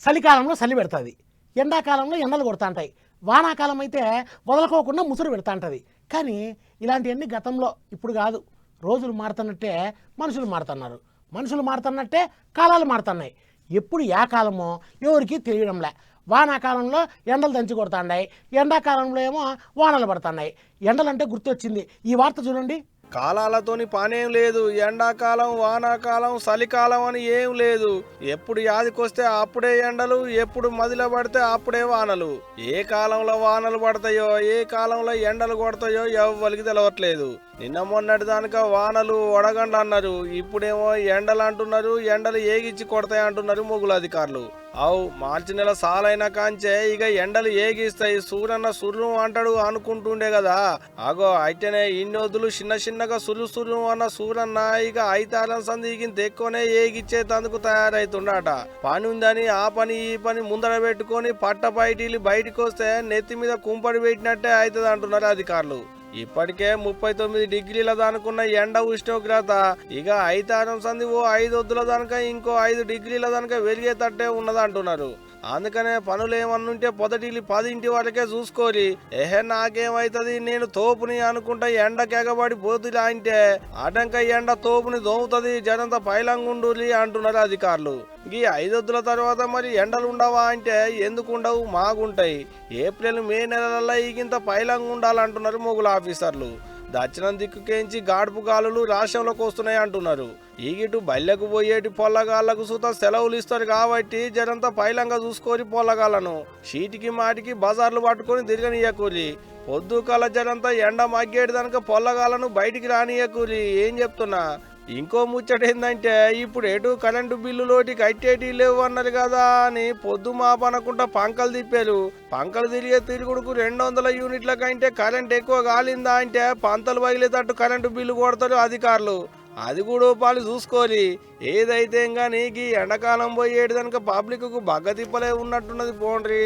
చలికాలంలో చలి పెడుతుంది, ఎండాకాలంలో ఎండలు కొడుతుంటాయి, వానాకాలం అయితే వదలకోకుండా ముసురు పెడుతుంటుంది. కానీ ఇలాంటివన్నీ గతంలో, ఇప్పుడు కాదు. రోజులు మారుతున్నట్టే మనుషులు మారుతున్నారు, మనుషులు మారుతున్నట్టే కాలాలు మారుతున్నాయి. ఎప్పుడు ఏ కాలమో ఎవరికి తెలియడంలే. వానాకాలంలో ఎండలు దంచి కొడుతున్నాయి, ఎండాకాలంలో ఏమో వానలు పడుతున్నాయి. ఎండలంటే గుర్తొచ్చింది ఈ వార్త చూడండి. కాలాలతోని పనేం లేదు. ఎండాకాలం, వానాకాలం, చలికాలం అని ఏం లేదు. ఎప్పుడు యాదికొస్తే అప్పుడే ఎండలు, ఎప్పుడు మదిలో పడితే అప్పుడే వానలు. ఏ కాలంలో వానలు పడతాయో, ఏ కాలంలో ఎండలు కొడతాయో ఎవ్వరికి తెలవట్లేదు. నిన్న మొన్నటి దానిక వానలు వడగండ్లు అన్నారు, ఇప్పుడేమో ఎండలు అంటున్నారు. ఎండలు ఏగిచ్చి కొడతాయి అంటున్నారు మొగులు అధికారులు. అవు మార్చి నెల సాలైన కాంచే ఇక ఎండలు ఏగిస్తాయి, సూరన్న సుర్రు అంటాడు అనుకుంటుండే కదా. అగో అయితేనే ఇన్ని వద్దులు చిన్న చిన్నగా సుర్రు అన్న సూరన్న ఇక ఐతారం సందిగింత ఎక్కువనే ఏగిచ్చేందుకు తయారైతుండట. పని ఉందని ఆ పని ఈ పని ముందర పెట్టుకొని పట్ట బయటికి వస్తే నెత్తి మీద కుంపడి పెట్టినట్టే అవుతుంది అంటున్నారు అధికారులు. ఇప్పటికే 39 డిగ్రీల దానుకున్న ఎండ ఉష్ణోగ్రత ఇక ఐతారం సంది ఓ 5 వద్దుల దానిక ఇంకో 5 డిగ్రీల దానిక వెలిగేటట్టే ఉన్నదంటున్నారు. అందుకనే పనులు ఏమన్నుంటే పొదటిల్లి 10 వరకే చూసుకోరి. నాకేమైతుంది, నేను తోపుని అనుకుంటా ఎండకెగబడి పోతులా అంటే అటంక ఎండ తోపుని దోముతుంది, జనంతా పైలంగుండులి అంటున్నారు అధికారులు. ఈ 5 వద్దుల తర్వాత మరి ఎండలు ఉండవా అంటే ఎందుకు ఉండవు, మాగుంటాయి. ఏప్రిల్ మే నెలలలో ఈగింత పైలంగా ఉండాలంటున్నారు మొగులు ఆఫీసర్లు. దక్షిణం దిక్కుకేంచి గాడుపు గాలులు రాష్ట్రంలోకి వస్తున్నాయి అంటున్నారు. ఈగిటు బల్లెకు పోయేటి పొల్లగాళ్లకు సుత సెలవులు ఇస్తారు కాబట్టి జనంతా పైలంగా చూసుకొని పొల్లగాళ్లను షీటికి మాటికి బజార్లు పట్టుకొని తిరగనియకూరి. పొద్దు కాల జనంతా ఎండ మగ్గేటి దానిక పొల్లగాళ్లను బయటికి రానియకూరి. ఏం చెప్తున్నా. ఇంకో ముచ్చట ఏందంటే ఇప్పుడు ఎటు కరెంటు బిల్లులోటి కట్టేటి లేవు అన్నారు కదా అని పొద్దు మాపనకుండా పంకలు తిప్పారు. పంకలు తిరిగే తిరుగుడుకు 200 యూనిట్ల కంటే కరెంట్ ఎక్కువ కాలిందా అంటే పంతలు పగిలేటట్టు కరెంటు బిల్లు కొడతారు అధికారులు. అది కూడా పాలు చూసుకోరి. ఏదైతే కానీ ఈ ఎండాకాలం పోయేటి కనుక పబ్లిక్ కు బగ్గ తిప్పలే ఉన్నట్టున్నది పోండ్రి.